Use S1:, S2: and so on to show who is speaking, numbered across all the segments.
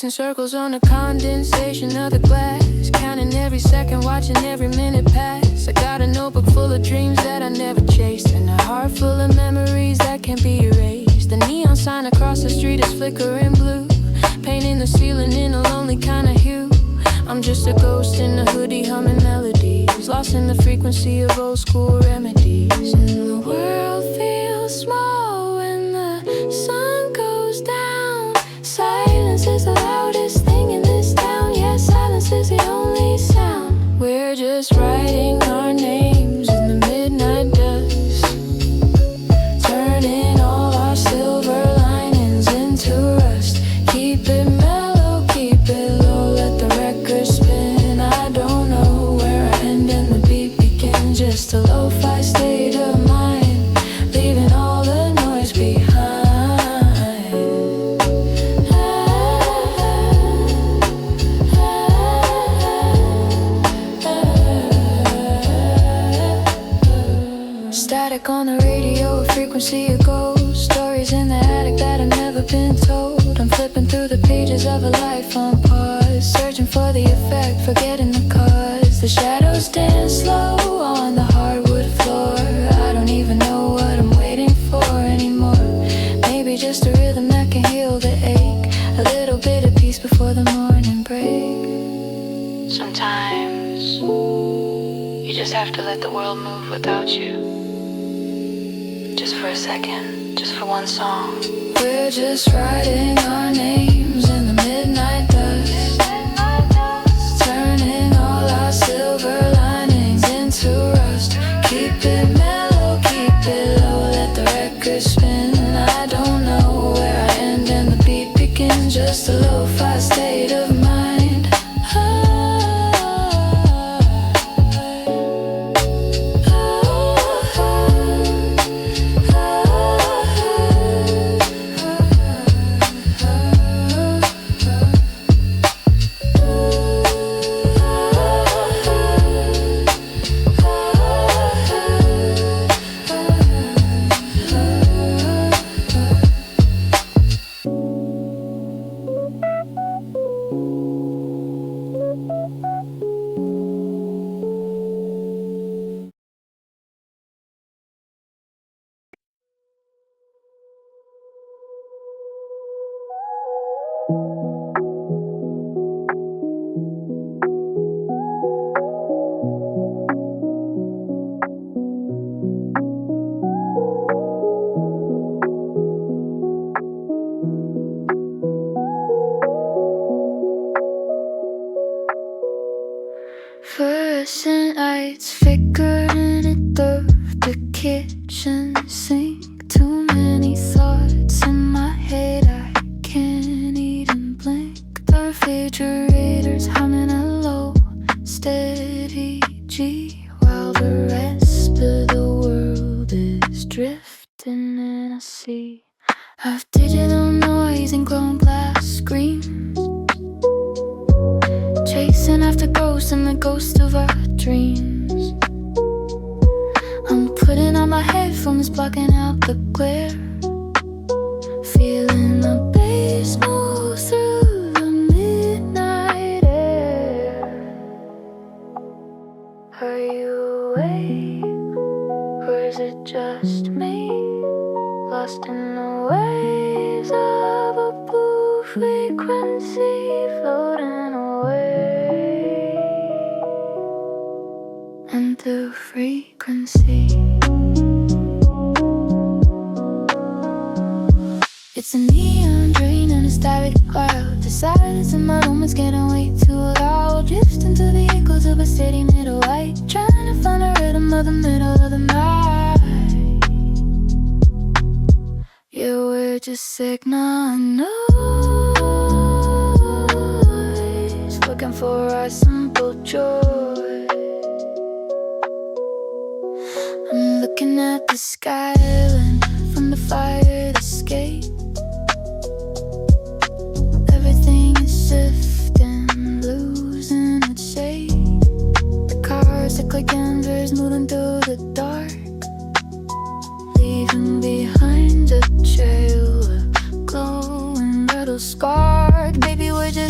S1: Chasing circles on the condensation of the glass, counting every second, watching every minute pass. I got a notebook full of dreams that I never chased, and a heart full of memories that can't be erased. The neon sign across the street is flickering blue, painting the ceiling in a lonely kind of hue. I'm just a ghost in a hoodie humming melodies, lost in the frequency of old school remedies. And the world feels small when the sun goes down. Silence is the loudest thing in this town. Yeah, silence is the only sound. We're just writing our names in the midnight dust, turning all our silver linings into rust. Keep it mellow, keep it low, let the record spin. I don't know where I end and the beat begins. Just a lo-fi state of mind, leaving all the noise behind. Static on the radio, a frequency of ghosts. Stories in the attic that have never been told. I'm flipping through the pages of a life on pause, searching for the effect, forgetting the cause. The shadows dance slow on the hardwood floor. I don't even know what I'm waiting for anymore. Maybe just a rhythm that can heal the ache, a little bit of peace before the morning break. Sometimes you just have to let the world move without you. Just for a second, just for one song. We're just writing our names in the midnight dust, turning all our silver linings into rust. Keep it mellow, keep it low, let the record spin. I don't know where I end and the beat begins. Just a lo-fi state of mind. Fluorescent lights flickering it through the kitchen sink. Too many thoughts in my head, I can't even blink. The refrigerator's humming a low, steady G, while the rest of the world is drifting in a sea of digital noise and grown glass screens, chasing after ghosts and the ghost of our dreams. I'm putting on my headphones, blocking out the glare, feeling the bass move through the midnight air. Are you awake, or is it just me, lost in the waves of a blue frequency, floating away into frequency? It's a neon drain and a static cloud. The silence in my room is getting way too loud. Drift into the echoes of a city middle light, trying to find a rhythm of the middle of the night. Yeah, we're just signal noise, looking for our simple joy. I'm looking at the skyline from the fire escape. Everything is shifting, losing its shape. The cars look like embers moving through the dark, leaving behind a trail of glowing metal scarred. Baby, we're just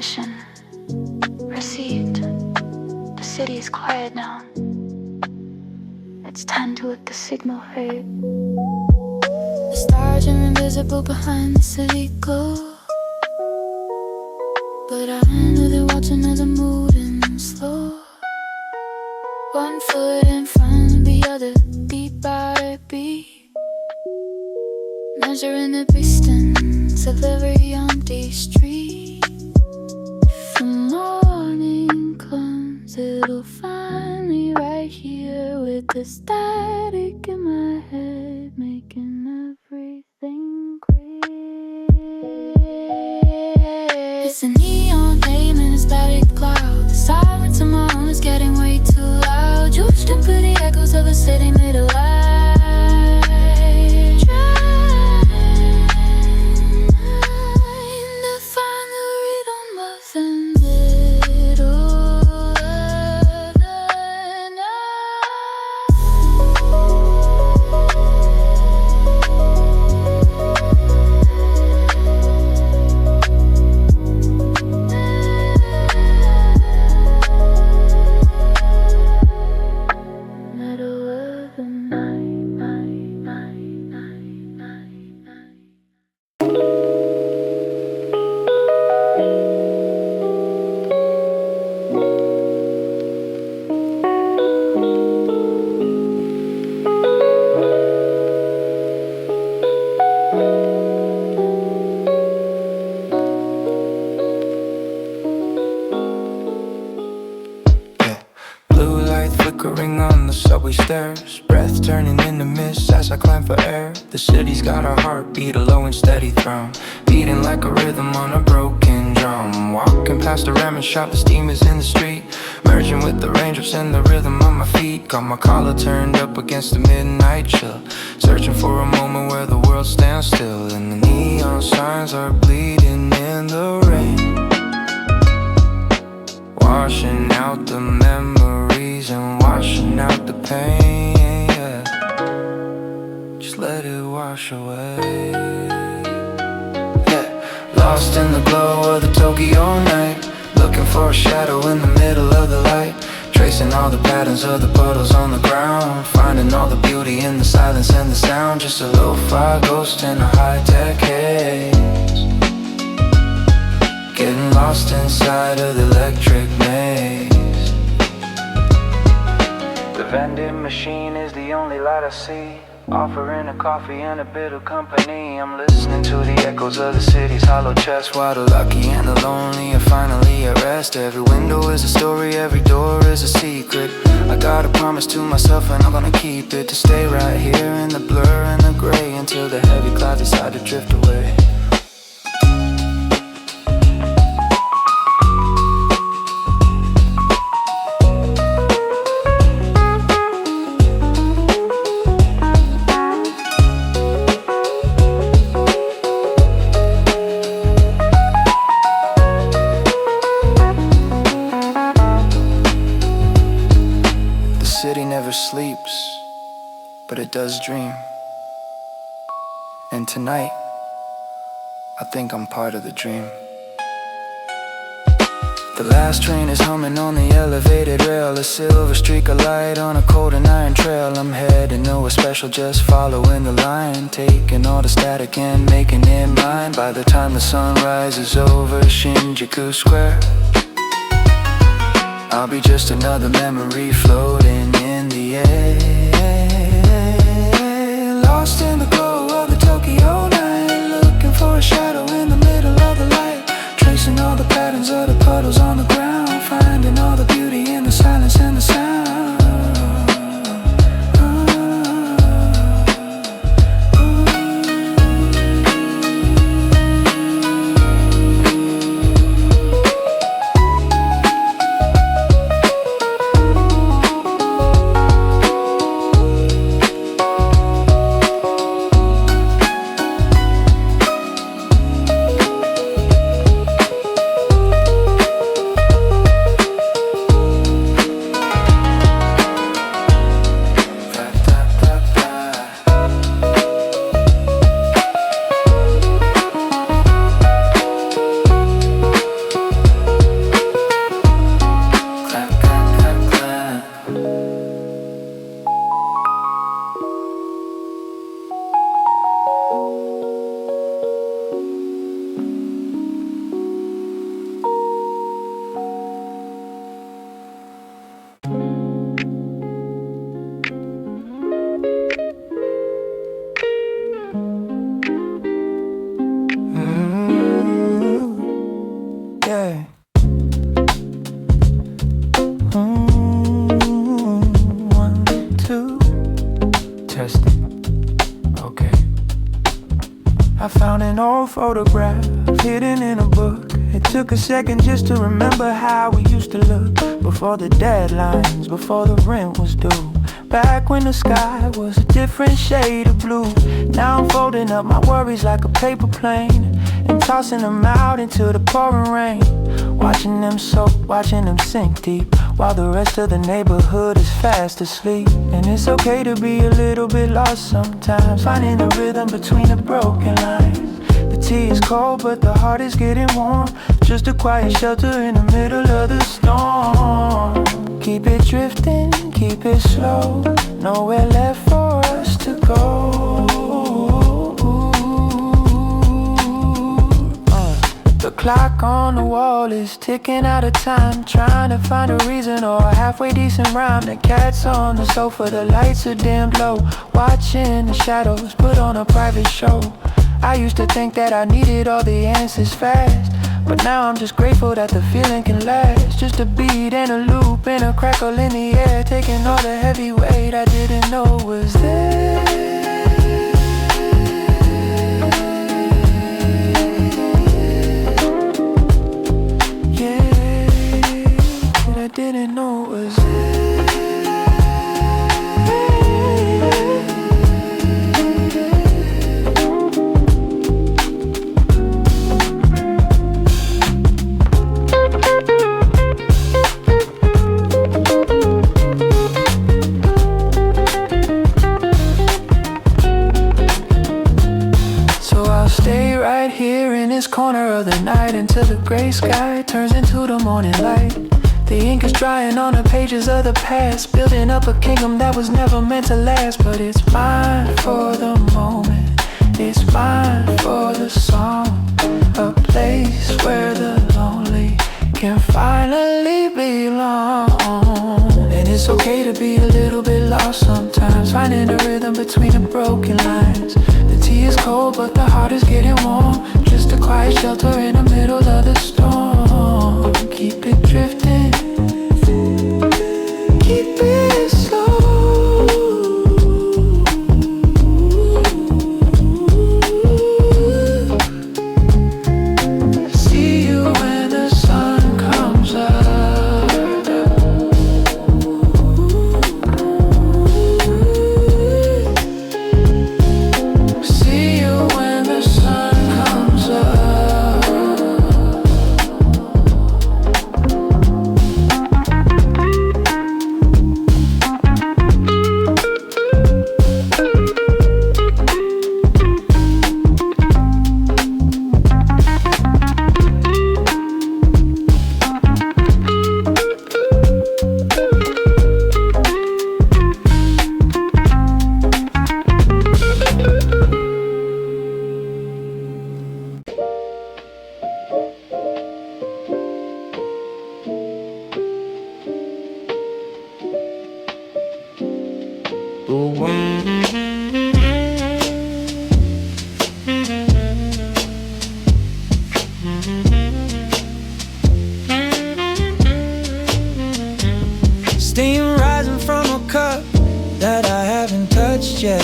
S1: transmission. Received. The city is quiet now. It's time to let the signal fade. The stars are invisible behind the city glow, but I know they're watching as I'm moving slow. One foot in front of the other, beat by beat, measuring the distance of every empty street. If the morning comes, it'll find me right here with the static in my head, making everything clear. It's a neon pavement, a static cloud. The silence in my own is getting way too loud. Just to put the echoes of a city made alive.
S2: Flickering on the subway stairs, breath turning into mist as I climb for air. The city's got a heartbeat, a low and steady thrum, beating like a rhythm on a broken drum. Walking past the ramen shop, the steam is in the street, merging with the raindrops and the rhythm on my feet. Got my collar turned up against the midnight chill, searching for a moment where the world stands still. And the neon signs are bleeding in the rain, washing out the memories and washing out the pain, yeah. Just let it wash away, yeah. Lost in the glow of the Tokyo night, looking for a shadow in the middle of the light, tracing all the patterns of the puddles on the ground, finding all the beauty in the silence and the sound. Just a lo-fi ghost in a high-tech haze, getting lost inside of the electric maze. The vending machine is the only light I see, offering a coffee and a bit of company. I'm listening to the echoes of the city's hollow chest, while the lucky and the lonely are finally at rest. Every window is a story, every door is a secret. I got a promise to myself and I'm gonna keep it, to stay right here in the blur and the gray, until the heavy clouds decide to drift away. The city never sleeps, but it does dream. And tonight, I think I'm part of the dream. The last train is humming on the elevated rail, a silver streak of light on a cold and iron trail. I'm heading nowhere special, just following the line, taking all the static and making it mine. By the time the sun rises over Shinjuku Square, I'll be just another memory floating in the air, lost in the glow of the Tokyo night, looking for a shadow in the middle of the light, tracing all the patterns of the puddles on the ground, finding all the beauty in the silence and the sound. yeah. One, two, testing. Okay. I found an old photograph hidden in a book. It took a second just to remember how we used to look before the deadlines, before the rent was due. Back when the sky was a different shade of blue. Now I'm folding up my worries like a paper plane and tossing them out into the pouring rain. Watching them soak, watching them sink deep, while the rest of the neighborhood is fast asleep. And it's okay to be a little bit lost sometimes, finding a rhythm between the broken lines. The tea is cold but the heart is getting warm, just a quiet shelter in the middle of the storm. Keep it drifting, keep it slow, nowhere left for us to go. The clock on the wall is ticking out of time, trying to find a reason or a halfway decent rhyme. The cat's on the sofa, the lights are dimmed low, watching the shadows put on a private show. I used to think that I needed all the answers fast, but now I'm just grateful that the feeling can last. Just a beat and a loop and a crackle in the air, taking all the heavy weight I didn't know was there. I didn't know it was So I'll stay right here in this corner of the night until the gray sky turns into the morning light. The ink is drying on the pages of the past, building up a kingdom that was never meant to last. But it's mine for the moment, it's mine for the song, a place where the lonely can finally belong. And it's okay to be a little bit lost sometimes, finding a rhythm between the broken lines. The tea is cold but the heart is getting warm, just a quiet shelter in the middle of the storm. Keep it drifting, keep it slow. See you when the sun comes up. See you when the sun comes up. Steam rising from a cup that I haven't touched yet,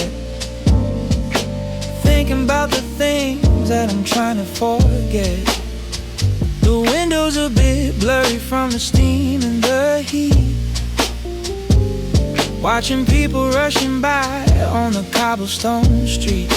S2: thinking about the things that I'm trying to forget. The window's a bit blurry from the steam and the heat, watching people rushing by on the cobblestone street.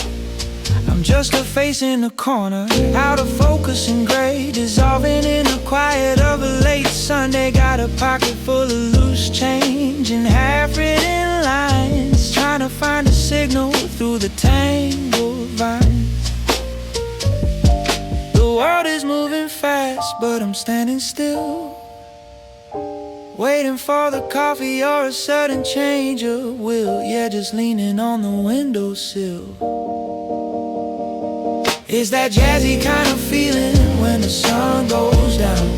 S2: I'm just a face in the corner, out of focus and gray, dissolving in the quiet of a late Sunday. Got a pocket full of loose change and half-written lines, trying to find a signal through the tangled vines. The world is moving fast, but I'm standing still, waiting for the coffee or a sudden change of will. Yeah, just leaning on the windowsill. It's that jazzy kind of feeling when the sun goes down,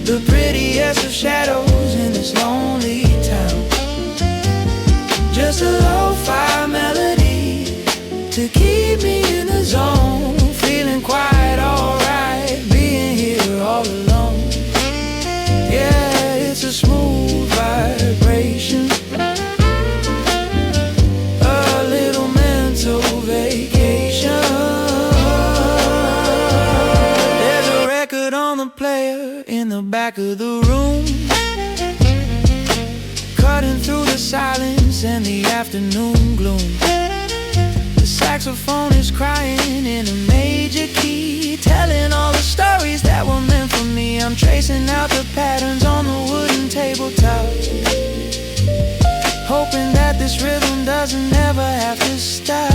S2: the prettiest of shadows in this lonely town. Just a lo-fi melody to keep me in the zone, feeling quite alright, being on the player in the back of the room, cutting through the silence and the afternoon gloom. The saxophone is crying in a major key, telling all the stories that were meant for me. I'm tracing out the patterns on the wooden tabletop, hoping that this rhythm doesn't ever have to stop.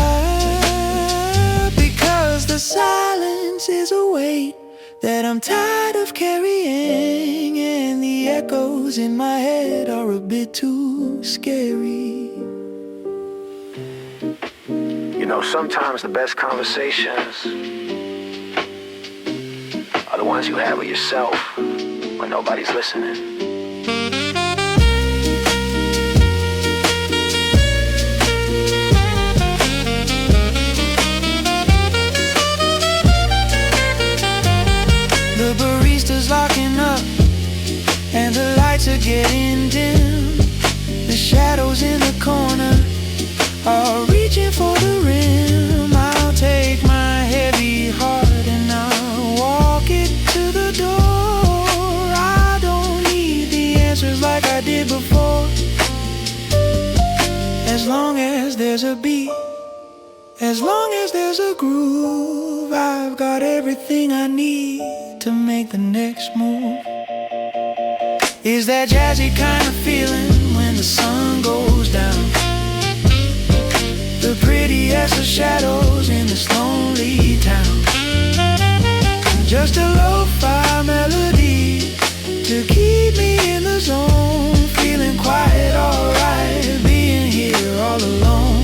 S2: Because the silence is a weight that I'm tired of carrying, and the echoes in my head are a bit too scary.
S3: You know, sometimes the best conversations are the ones you have with yourself when nobody's listening.
S2: The barista's locking up and the lights are getting dim. The shadows in the corner are reaching for the rim. I'll take my heavy heart and I'll walk it to the door. I don't need the answers like I did before. As long as there's a beat, as long as there's a groove, I've got everything I need to make the next move. Is that jazzy kind of feeling when the sun goes down, the prettiest of shadows in this lonely town. Just a lo-fi melody to keep me in the zone, feeling quite alright being here all alone.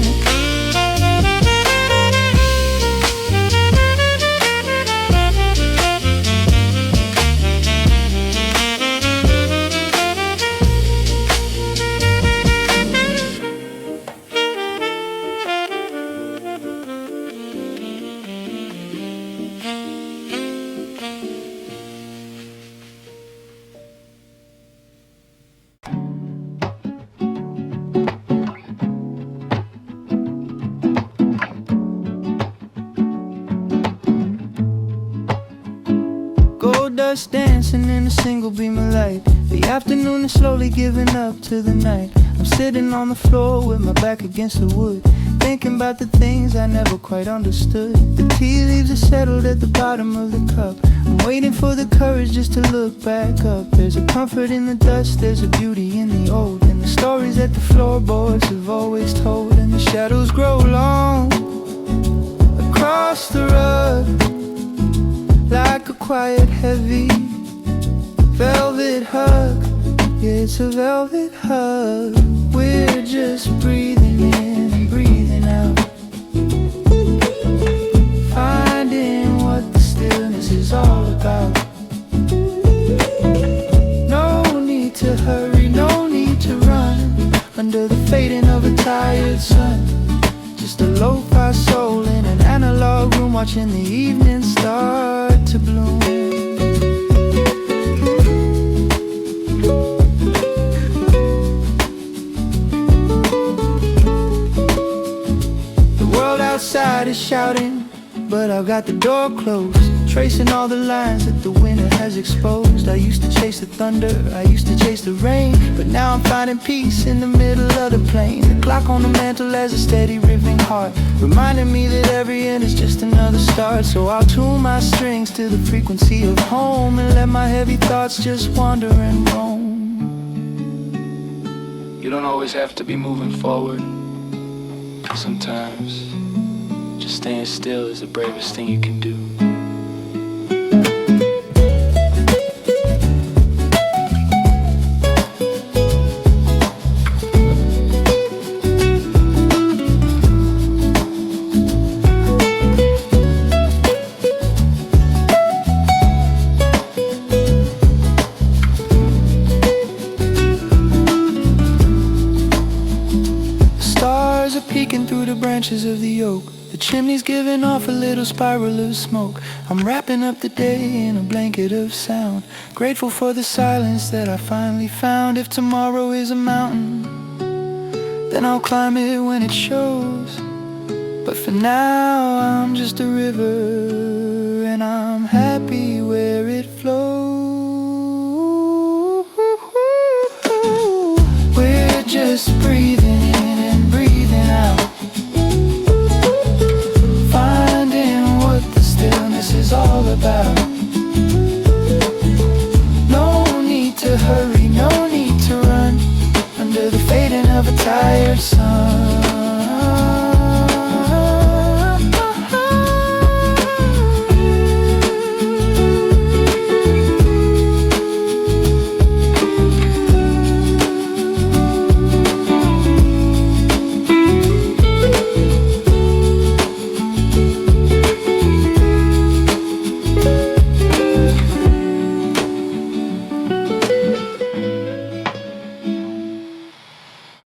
S2: Dust dancing in a single beam of light. The afternoon is slowly giving up to the night. I'm sitting on the floor with my back against the wood, thinking about the things I never quite understood. The tea leaves are settled at the bottom of the cup. I'm waiting for the courage just to look back up. There's a comfort in the dust, there's a beauty in the old, and the stories that the floorboards have always told. And the shadows grow long across the rug, like a quiet, heavy velvet hug. Yeah, it's a velvet hug. We're just breathing in and breathing out, finding what the stillness is all about. No need to hurry, no need to run under the fading of a tired sun. Just a lo-fi soul in an analog room, watching the evening start to bloom. The world outside is shouting, but I've got the door closed, tracing all the lines that the winter has exposed. I used to chase the thunder, I used to chase the rain, but now I'm finding peace in the middle of the plain. The clock on the mantle has a steady ripping heart, reminding me that every end is just another start. So I'll tune my strings to the frequency of home, and let my heavy thoughts just wander and roam.
S4: You don't always have to be moving forward. Sometimes just staying still is the bravest thing you can do.
S2: Peeking through the branches of the oak, the chimney's giving off a little spiral of smoke. I'm wrapping up the day in a blanket of sound, grateful for the silence that I finally found. If tomorrow is a mountain, then I'll climb it when it shows. But for now I'm just a river, and I'm happy where it